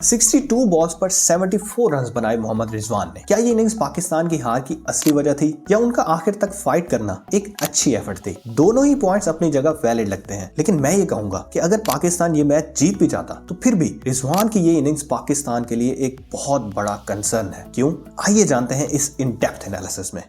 62 balls पर 74 run बनाए मोहम्मद रिजवान ने। क्या ये इनिंग्स पाकिस्तान की हार की असली वजह थी या उनका आखिर तक फाइट करना एक अच्छी एफर्ट थी? दोनों ही पॉइंट्स अपनी जगह वैलिड लगते हैं, लेकिन मैं ये कहूंगा कि अगर पाकिस्तान ये मैच जीत भी जाता तो फिर भी रिजवान की ये इनिंग्स पाकिस्तान के लिए एक बहुत बड़ा कंसर्न है। क्यों? आइए जानते हैं इस इन डेप्थ एनालिसिस में।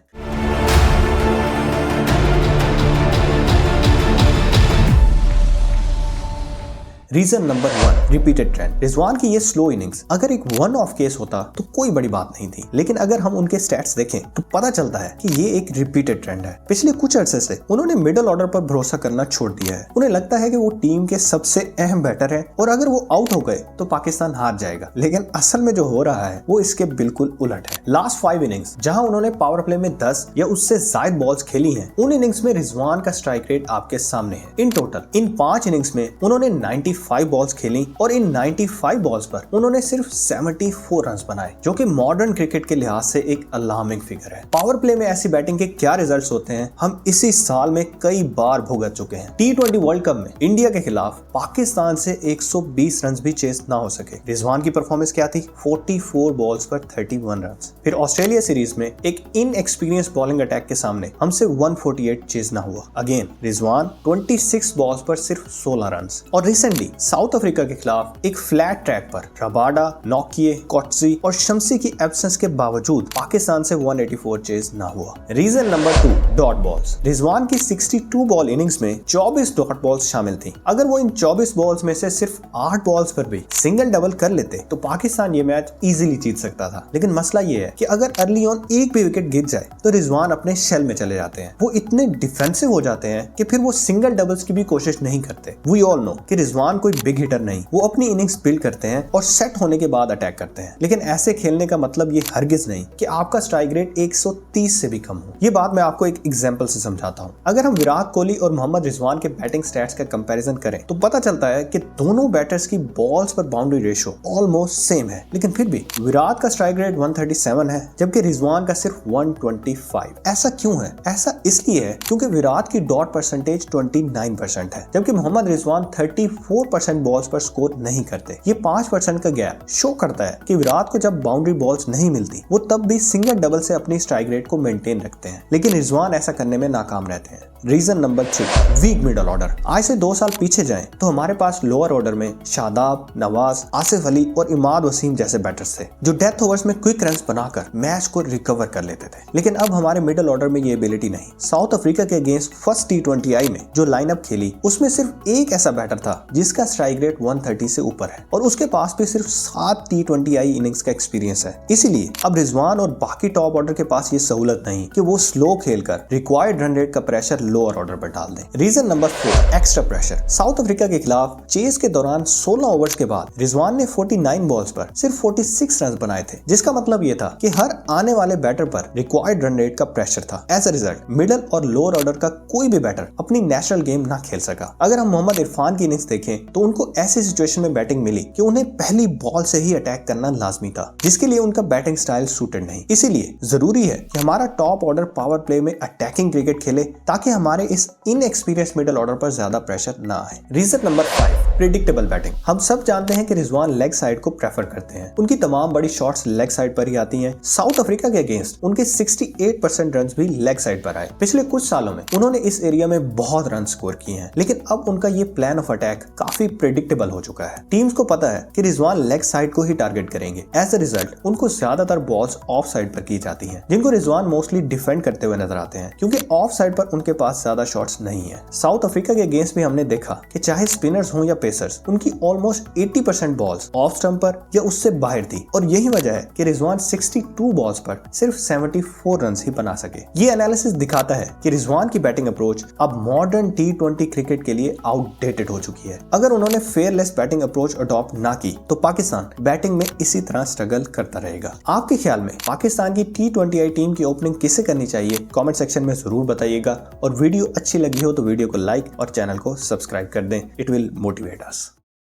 Reason number 1, repeated trend. Rizwan की ये स्लो इनिंग्स अगर एक वन ऑफ केस होता तो कोई बड़ी बात नहीं थी, लेकिन अगर हम उनके स्टैट्स देखें तो पता चलता है कि ये एक रिपीटेड ट्रेंड है। पिछले कुछ अरसे से उन्होंने मिडिल ऑर्डर पर भरोसा करना छोड़ दिया है। उन्हें लगता है कि वो टीम के सबसे अहम बैटर है और अगर वो आउट हो गए तो पाकिस्तान हार जाएगा, लेकिन असल में जो हो रहा है वो इसके बिल्कुल उलट है। लास्ट 5 इनिंग्स जहां उन्होंने पावर प्ले में 10 या उससे ज्यादा बॉल्स खेली हैं, उन इनिंग्स में रिजवान का स्ट्राइक रेट आपके सामने है। इन टोटल इन 5 इनिंग्स में उन्होंने 95 बॉल्स खेली और इन 95 बॉल्स पर उन्होंने सिर्फ 74 रन बनाए, जो कि मॉडर्न क्रिकेट के लिहाज से एक अलार्मिंग फिगर है। पावर प्ले में ऐसी बैटिंग के क्या रिजल्ट्स होते हैं हम इसी साल में कई बार भुगत चुके हैं। T20 वर्ल्ड कप में इंडिया के खिलाफ पाकिस्तान से 120 रन भी चेस ना हो सके। रिजवान की परफॉर्मेंस क्या थी? 44 बॉल्स पर 31 रन। फिर ऑस्ट्रेलिया सीरीज में एक इनएक्सपीरियंस बॉलिंग अटैक के सामने हमसे 148 चेस ना हुआ। अगेन रिजवान 26 बॉल्स पर सिर्फ 16 रन। और रिसेंटली साउथ अफ्रीका के खिलाफ एक फ्लैट ट्रैक पर रबाडा, नौकिए, कोट्सी और शम्सी की एब्सेंस के बावजूद पाकिस्तान से 184 चेज ना हुआ। Reason number 2, dot balls. Rizwan की 62 बॉल इनिंग्स में 24 डॉट बॉल्स शामिल थी। अगर वो इन 24 बॉल्स में से सिर्फ 8 बॉल्स पर भी सिंगल डबल कर लेते तो पाकिस्तान ये मैच इजीली जीत सकता था। लेकिन मसला ये है कि अगर अर्ली ऑन एक भी विकेट गिर जाए तो रिजवान अपने शेल में चले जाते हैं। वो इतने डिफेंसिव हो जाते हैं कि फिर वो सिंगल डबल्स की भी कोशिश नहीं करते। वी ऑल नो कि रिजवान कोई बिग हिटर नहीं, वो अपनी इनिंग्स बिल्ड करते हैं और सेट होने के बाद अटैक करते हैं। लेकिन ऐसे खेलने का मतलब ये हरगिज नहीं कि आपका स्ट्राइक रेट 130 से भी कम हो। ये बात मैं आपको एक एग्जांपल से समझाता हूं। अगर हम विराट कोहली और मोहम्मद रिजवान के बैटिंग स्टैट्स का कंपैरिजन करें तो पता चलता है कि दोनों बैटर्स की बॉल्स पर बाउंड्री रेशियो ऑलमोस्ट सेम है, लेकिन फिर भी विराट का स्ट्राइक रेट 137 है जबकि रिजवान का सिर्फ 125। ऐसा क्यों है? ऐसा इसलिए है क्योंकि विराट की डॉट परसेंटेज 29% है जबकि मोहम्मद रिजवान 34% बॉल्स पर स्कोर नहीं करते। ये 5% का गैप शो करता है कि विराट को जब बाउंड्री बॉल्स नहीं मिलती वो तब भी सिंगल डबल से अपनी स्ट्राइक रेट को मेंटेन रखते हैं, लेकिन रिजवान ऐसा करने में नाकाम रहते हैं। Reason number 3, weak middle order. आज से 2 साल पीछे जाएं तो हमारे पास लोअर ऑर्डर में शादाब, नवाज, आसिफ अली और इमाद वसीम जैसे बैटर्स थे जो डेथ ओवर्स में क्विक रन्स बनाकर मैच को रिकवर कर लेते थे। लेकिन अब हमारे मिडल ऑर्डर में ये एबिलिटी नहीं। साउथ अफ्रीका के अगेंस्ट फर्स्ट T20I में जो लाइनअप खेली उसमें सिर्फ एक ऐसा बैटर था जिसका स्ट्राइक रेट 130 से ऊपर है और उसके पास भी सिर्फ 7 T20I इनिंग्स का एक्सपीरियंस है। इसीलिए अब रिजवान और बाकी टॉप ऑर्डर के पास ये सहूलत नहीं कि वो स्लो खेलकर रिक्वायर्ड रन रेट का प्रेशर लोअर ऑर्डर पर डाल दें। Reason number 4, extra pressure. South Africa के खिलाफ चेस के दौरान 16 ओवर्स के बाद रिजवान ने 49 बॉल्स पर सिर्फ 46 रन बनाए थे, जिसका मतलब ये था कि हर आने वाले बैटर पर रिक्वायर्ड रन रेट का प्रेशर था। एज अ रिजल्ट मिडिल और लोअर ऑर्डर का कोई भी बैटर अपनी नेचुरल गेम ना खेल सका। अगर हम मोहम्मद इरफान की इनिंग्स देखें तो उनको ऐसी सिचुएशन में बैटिंग मिली कि उन्हें पहली बॉल से ही अटैक करना लाजमी था, जिसके लिए उनका बैटिंग स्टाइल सूटेड नहीं। इसीलिए जरूरी है कि हमारा टॉप ऑर्डर पावर प्ले में अटैकिंग क्रिकेट खेले ताकि हमारे इस इनएक्सपीरियंस मिडिल ऑर्डर पर ज्यादा प्रेशर ना आए। Reason number 5, predictable batting. हम सब जानते हैं कि रिजवान लेग साइड को प्रेफर करते हैं। उनकी तमाम बड़ी शॉट्स लेग साइड पर ही आती हैं। साउथ अफ्रीका के अगेंस्ट उनके 68% रन भी लेग साइड पर आए। पिछले कुछ सालों में उन्होंने इस एरिया में बहुत रन स्कोर किए हैं, लेकिन अब उनका ये प्लान ऑफ अटैक काफी प्रेडिक्टेबल हो चुका है। टीम्स को पता है कि रिजवान लेग साइड को ही टारगेट करेंगे। एज अ रिजल्ट उनको ज्यादातर बॉल्स ऑफ साइड पर की जाती हैं, जिनको रिजवान मोस्टली डिफेंड करते हुए नजर आते हैं क्योंकि ऑफ साइड पर उनके पास ज्यादा शॉट्स नहीं है। साउथ अफ्रीका के अगेंस्ट भी हमने देखा कि चाहे स्पिनर्स हों या पेसर्स, उनकी ऑलमोस्ट 80% बॉल्स ऑफ स्टंप पर या उससे बाहर थी और यही वजह है कि रिजवान 62 बॉल्स पर सिर्फ 74 रन ही बना सके। ये एनालिसिस दिखाता है कि रिजवान की बैटिंग अप्रोच अब मॉडर्न T20 क्रिकेट के लिए आउटडेटेड हो चुकी है। अगर उन्होंने फेयरलेस बैटिंग अप्रोच अडॉप्ट ना की तो पाकिस्तान बैटिंग में इसी तरह स्ट्रगल करता रहेगा। आपके ख्याल में पाकिस्तान की T20I टीम की ओपनिंग किसे करनी चाहिए? कमेंट सेक्शन में जरूर बताइएगा और वीडियो अच्छी लगी हो तो वीडियो को लाइक और चैनल को सब्सक्राइब कर दें। It will motivate us.